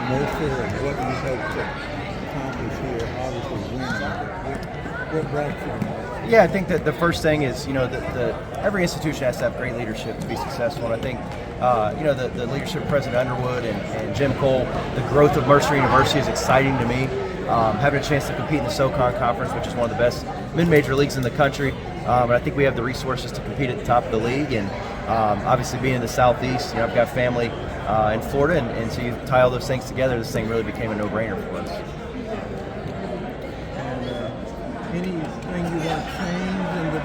Mercer and what you hope to accomplish here? Obviously winning, but what brought you to Mercer? Yeah, I think that the first thing is, every institution has to have great leadership to be successful. And I think, the leadership of President Underwood and Jim Cole, the growth of Mercer University is exciting to me. Having a chance to compete in the SoCon Conference, which is one of the best mid-major leagues in the country. And I think we have the resources to compete at the top of the league. And obviously being in the Southeast, I've got family in Florida, and so you tie all those things together, this thing really became a no-brainer for us. And anything you want to change in the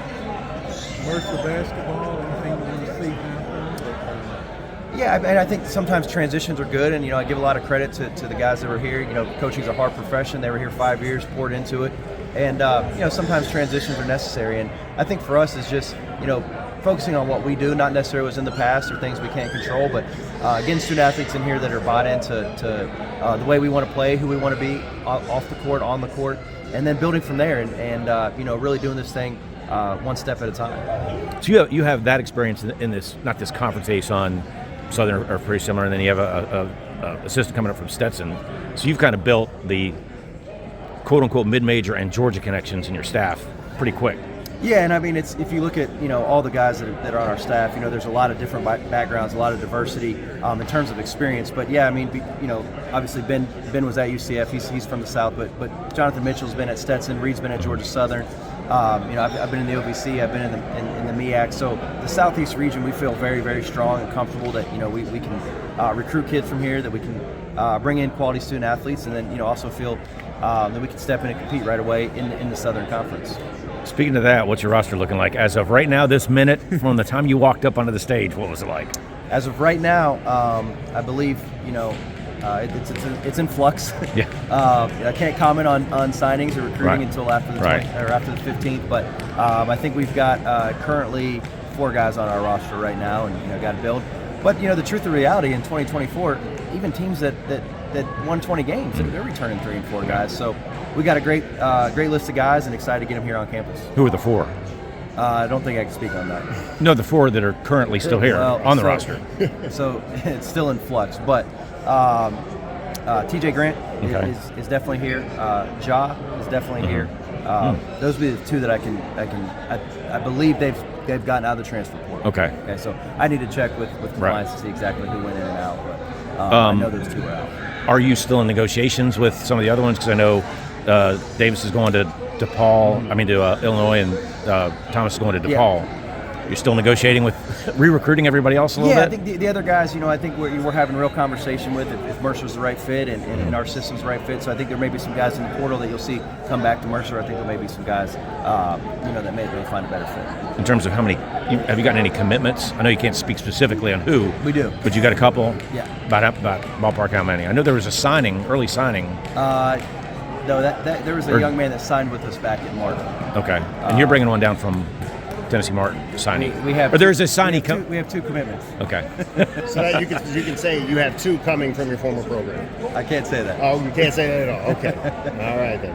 Mercer basketball? Anything you want to see happen? Yeah, and I think sometimes transitions are good, and I give a lot of credit to the guys that were here. Coaching is a hard profession. They were here 5 years, poured into it, and sometimes transitions are necessary. And I think for us, it's just focusing on what we do, not necessarily what's in the past or things we can't control, but getting student athletes in here that are bought into the way we want to play, who we want to be off the court, on the court, and then building from there, and really doing this thing one step at a time. So you have that experience in this, not this conference ace on Southern are pretty similar, and then you have a assistant coming up from Stetson. So you've kind of built the quote-unquote mid-major and Georgia connections in your staff pretty quick. Yeah, and I mean, if you look at all the guys that are on our staff, there's a lot of different backgrounds, a lot of diversity in terms of experience. But yeah, I mean, obviously Ben was at UCF. He's from the South, but Jonathan Mitchell's been at Stetson. Reed's been at Georgia Southern. I've been in the OVC. I've been in the MEAC. So the Southeast region, we feel very, very strong and comfortable that we can recruit kids from here, that we can bring in quality student athletes, and then also feel that we can step in and compete right away in the Southern Conference. Speaking of that, what's your roster looking like as of right now? This minute, from the time you walked up onto the stage, what was it like? As of right now, I believe it's in flux. Yeah. I can't comment on signings or recruiting until after the after the 15th. But I think we've got currently 4 guys on our roster right now, and got to build. But the truth of reality in 2024, even teams that won 20 games, they're returning 3 and 4 guys. So we got a great list of guys, and excited to get them here on campus. Who are the 4? I don't think I can speak on that. No, the 4 that are currently still here on the roster. So it's still in flux, but TJ Grant is definitely here. Ja is definitely here. Those would be the 2 that I believe they've gotten out of the transfer portal. Okay. So I need to check with compliance to see exactly who went in and out, but I know those 2 are out. Are you still in negotiations with some of the other ones? Because I know Davis is going to Illinois, and Thomas is going to DePaul. Yeah. You're still negotiating with re-recruiting everybody else a little bit? Yeah, I think the other guys, I think we're having a real conversation with if Mercer's the right fit and our system's the right fit. So I think there may be some guys in the portal that you'll see come back to Mercer. I think there may be some guys, that may find a better fit. In terms of how many, have you gotten any commitments? I know you can't speak specifically on who. We do. But you got a couple? Yeah. About ballpark how many? I know there was a early signing. No, there was a young man that signed with us back in March. Okay. And you're bringing one down from Tennessee Martin signing. We have. Or there's a signing. We have 2 commitments. Okay. So that you can say you have 2 coming from your former program. I can't say that. Oh, you can't say that at all. Okay. All right then.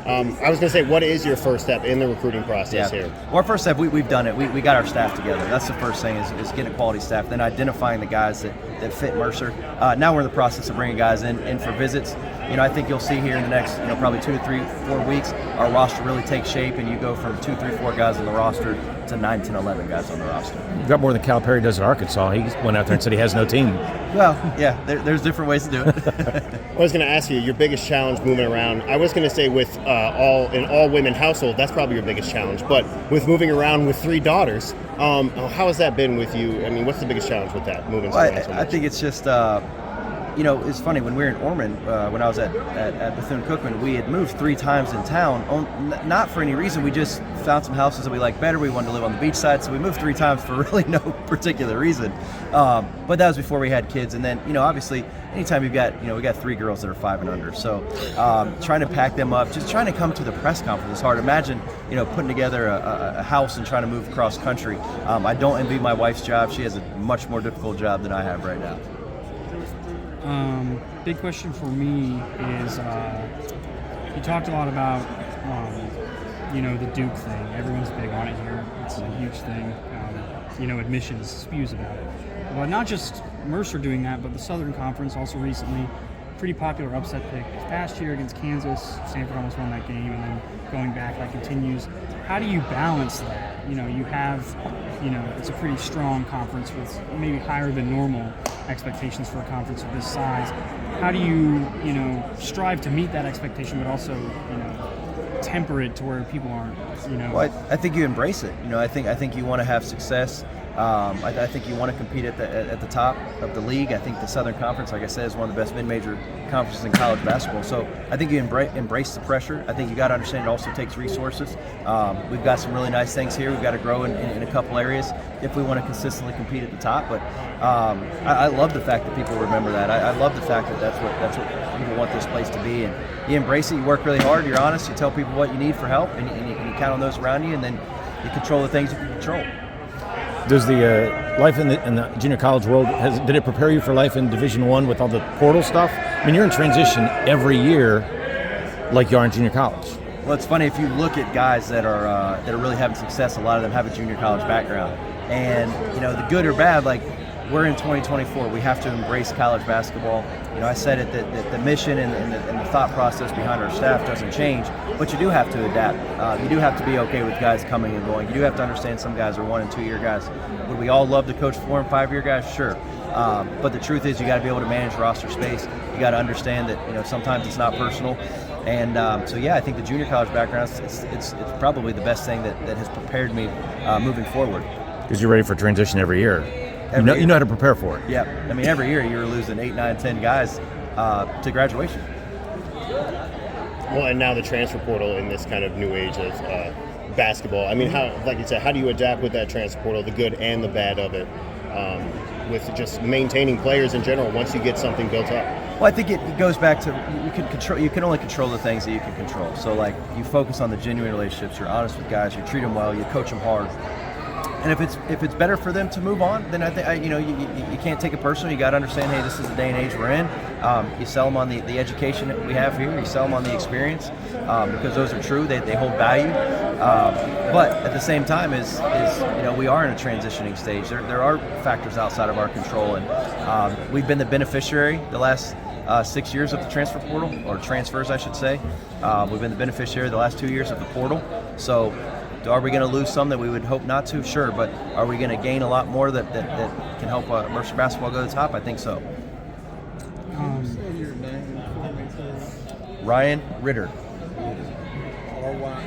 I was going to say, what is your first step in the recruiting process here? Well, our first step, we've done it. We got our staff together. That's the first thing is getting a quality staff, then identifying the guys that fit Mercer. Now we're in the process of bringing guys in for visits. I think you'll see here in the next, probably 2 to 3, 4 weeks, our roster really takes shape, and you go from 2, 3, 4 guys on the roster to 9, 10, 11 guys on the roster. You've got more than Calipari does at Arkansas. He went out there and said he has no team. Well, yeah, there's different ways to do it. I was going to ask you, your biggest challenge moving around. I was going to say with an all-women household, that's probably your biggest challenge. But with moving around with 3 daughters, how has that been with you? I mean, what's the biggest challenge with that, moving around so much? I think it's just, it's funny. When we were in Ormond, when I was at Bethune-Cookman, we had moved 3 times in town, not for any reason. We just found some houses that we liked better. We wanted to live on the beach side, so we moved 3 times for really no particular reason. But that was before we had kids. And then, obviously, anytime we got 3 girls that are 5 and under. So trying to pack them up, just trying to come to the press conference is hard. Imagine, putting together a house and trying to move across country. I don't envy my wife's job. She has a much more difficult job than I have right now. Big question for me is you talked a lot about the Duke thing. Everyone's big on it here. It's a huge thing. Admissions spews about it. But not just Mercer doing that, but the Southern Conference also recently pretty popular upset pick this past year against Kansas. Stanford almost won that game, and then going back, that continues. How do you balance that? You know, you have, you know, it's a pretty strong conference with maybe higher than normal expectations for a conference of this size. How do you, you know, strive to meet that expectation, but also, you know, temper it to where people aren't, you know? Well, I think you embrace it. You know, I think you want to have success. I think you want to compete at the top of the league. I think the Southern Conference, like I said, is one of the best mid-major conferences in college basketball. So I think you embrace the pressure. I think you got to understand it also takes resources. We've got some really nice things here. We've got to grow in a couple areas if we want to consistently compete at the top. But I love the fact that people remember that. I love the fact that that's what people want this place to be. And you embrace it. You work really hard. You're honest. You tell people what you need for help, and you count on those around you, and then you control the things you can control. Does the life in the junior college world, did it prepare you for life in Division I with all the portal stuff? I mean, you're in transition every year like you are in junior college. Well, it's funny, if you look at guys that are really having success, a lot of them have a junior college background. And, you know, the good or bad, like, we're in 2024. We have to embrace college basketball. You know, I said it that the mission and the thought process behind our staff doesn't change, but you do have to adapt. You do have to be okay with guys coming and going. You do have to understand some guys are 1 and 2 year guys. Would we all love to coach 4 and 5 year guys? Sure. But the truth is, you got to be able to manage roster space. You got to understand that, you know, sometimes it's not personal. And so, yeah, I think the junior college background, it's probably the best thing that has prepared me moving forward. Because you're ready for transition every year. You know how to prepare for it. Yeah, I mean, every year you're losing 8, 9, 10 guys to graduation. Well, and now the transfer portal in this kind of new age of basketball. I mean, how, like you said, how do you adapt with that transfer portal, the good and the bad of it, with just maintaining players in general once you get something built up? Well, I think it goes back to you can only control the things that you can control. So, like, you focus on the genuine relationships. You're honest with guys. You treat them well. You coach them hard. And if it's better for them to move on, then I think you can't take it personally. You got to understand, hey, this is the day and age we're in. You sell them on the education that we have here. You sell them on the experience because those are true. They hold value. But at the same time, is you know, we are in a transitioning stage. There are factors outside of our control, and we've been the beneficiary the last 6 years of the transfer portal, or transfers, I should say. We've been the beneficiary the last 2 years of the portal. So, are we going to lose some that we would hope not to? Sure, but are we going to gain a lot more that can help Mercer basketball go to the top? I think so. Say your name for me, please. Ryan Ritter. RYAN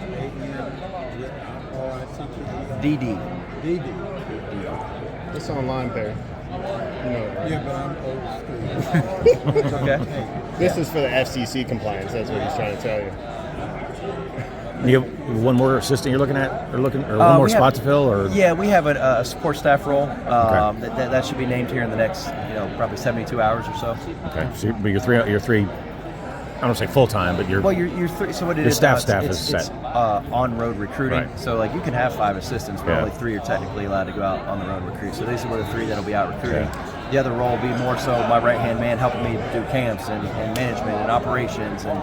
DD. DD. It's online, Perry. You know, Yeah, but I'm old school. It's okay. this is for the FCC compliance. That's what he's trying to tell you. You have one more assistant you're looking at, or one more spot to fill, or Yeah, we have a support staff role that should be named here in the next, probably 72 hours or so. okay. So you're three. I don't say full time, but you're three. So what it your is staff now, is it's set. On road recruiting. Right. So like you can have 5 assistants, but Yeah. only 3 are technically allowed to go out on the road and recruit. So these are the 3 that'll be out recruiting. Okay. The other role will be more so my right hand man, helping me do camps and management and operations and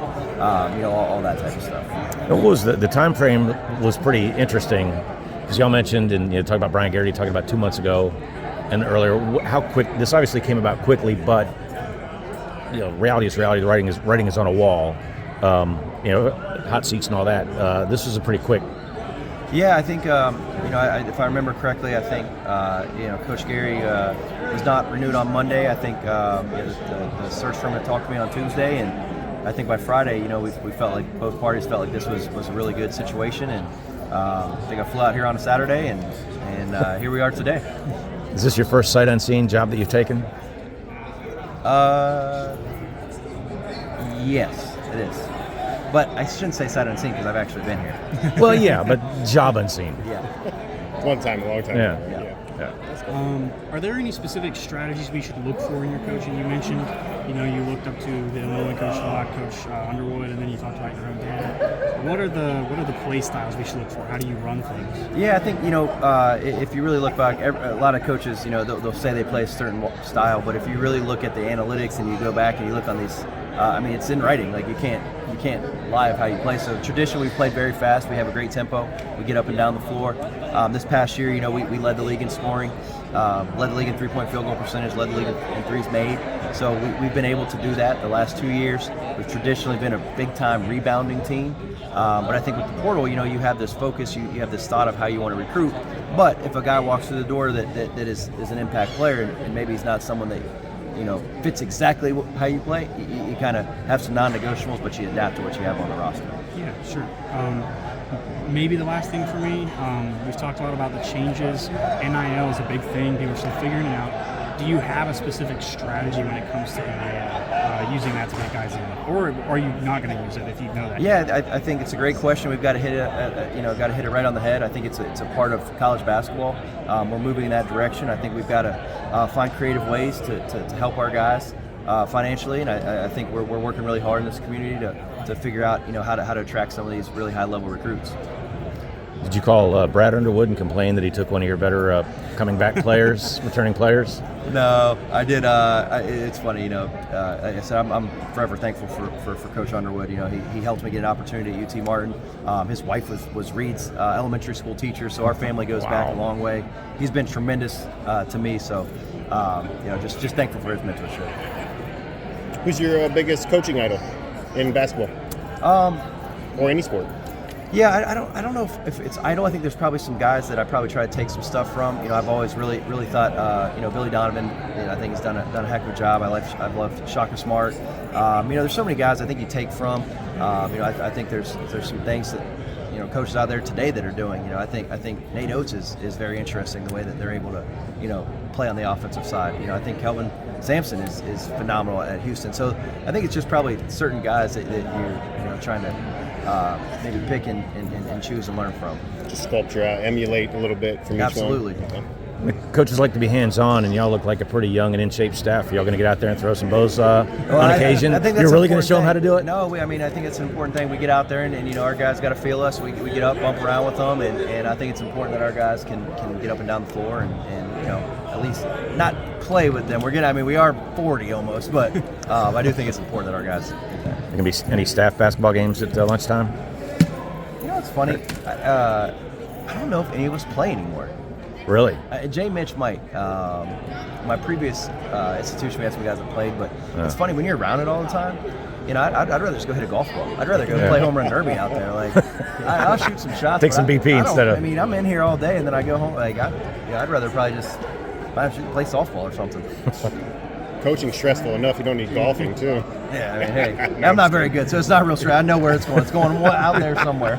all that type of stuff. What was the time frame was pretty interesting, because y'all mentioned, and talking about Brian Garrity talking about 2 months ago and earlier, how quick this obviously came about quickly, but reality is reality. The writing is on a wall. Hot seats and all that. This was a pretty quick. Yeah, I think if I remember correctly, I think Coach Gary was not renewed on Monday. I think the search firm had talked to me on Tuesday, and I think by Friday, we felt like both parties felt like this was a really good situation, and I think I flew out here on a Saturday, and here we are today. Is this your first sight unseen job that you've taken? Yes, it is. But I shouldn't say sight unseen because I've actually been here. Well, yeah, but job unseen. Yeah. One time, a long time Yeah. ago. Are there any specific strategies we should look for in your coaching? You mentioned, you looked up to the Illinois coach, Lough, Coach Underwood, and then you talked about your own dad. What are the play styles we should look for? How do you run things? Yeah, I think if you really look back, a lot of coaches, they'll say they play a certain style, but if you really look at the analytics and you go back and you look on these I mean, it's in writing. Like you can't lie of how you play. So traditionally, we've played very fast. We have a great tempo. We get up and down the floor. This past year, we led the league in scoring, led the league in 3-point field goal percentage, led the league in threes made. So we've been able to do that the last 2 years. We've traditionally been a big-time rebounding team. But I think with the portal, you have this focus, you have this thought of how you want to recruit. But if a guy walks through the door that is an impact player and maybe he's not someone that fits exactly how you play, you kind of have some non-negotiables, but you adapt to what you have on the roster. Yeah, sure. Maybe the last thing for me, we've talked a lot about the changes. NIL is a big thing. People are still figuring it out. Do you have a specific strategy when it comes to NIL, using that to get guys in? Or are you not going to use it if you know that? Yeah, I think it's a great question. We've got to hit it right on the head. I think it's a part of college basketball. We're moving in that direction. I think we've got to find creative ways to help our guys financially, and I think we're working really hard in this community to figure out how to attract some of these really high level recruits. Did you call Brad Underwood and complain that he took one of your better coming back players, returning players? No, I did. It's funny, like I said, I'm forever thankful for Coach Underwood. He helped me get an opportunity at UT Martin. His wife was Reed's elementary school teacher, so our family goes back a long way. He's been tremendous to me, so just thankful for his mentorship. Who's your biggest coaching idol in basketball? Or any sport? Yeah, I don't know if it's idle. I think there's probably some guys that I probably try to take some stuff from. I've always really thought, Billy Donovan. I think he's done a heck of a job. I've loved Shaka Smart. There's so many guys I think you take from. I think there's some things that coaches out there today that are doing. I think Nate Oates is very interesting the way that they're able to play on the offensive side. I think Kelvin Sampson is phenomenal at Houston. So I think it's just probably certain guys that you're trying to maybe pick and choose and learn from. Just sculpture out, emulate a little bit from each Absolutely. one. Okay. Coaches like to be hands-on, and y'all look like a pretty young and in-shape staff. Are y'all going to get out there and throw some bows on occasion? I think that's You're really going to show them how to do it? No, I think it's an important thing. We get out there, and our guys got to feel us. We get up, bump around with them, and I think it's important that our guys can get up and down the floor and at least not play with them. We are 40 almost, but I do think it's important that our guys do that. There going to be any staff basketball games at lunchtime? It's funny. I don't know if any of us play anymore. Really? Jay Mitch might. My previous institution, we had some guys that played, but it's funny when you're around it all the time. I'd rather just go hit a golf ball. I'd rather go play home run derby out there. Like, I'll shoot some shots. Take some BP instead of. I'm in here all day, and then I go home. Like, I'd rather probably just play softball or something. Coaching's stressful enough. You don't need golfing too. Yeah, hey, I'm not very good, so it's not real stress. I know where it's going. It's going out there somewhere.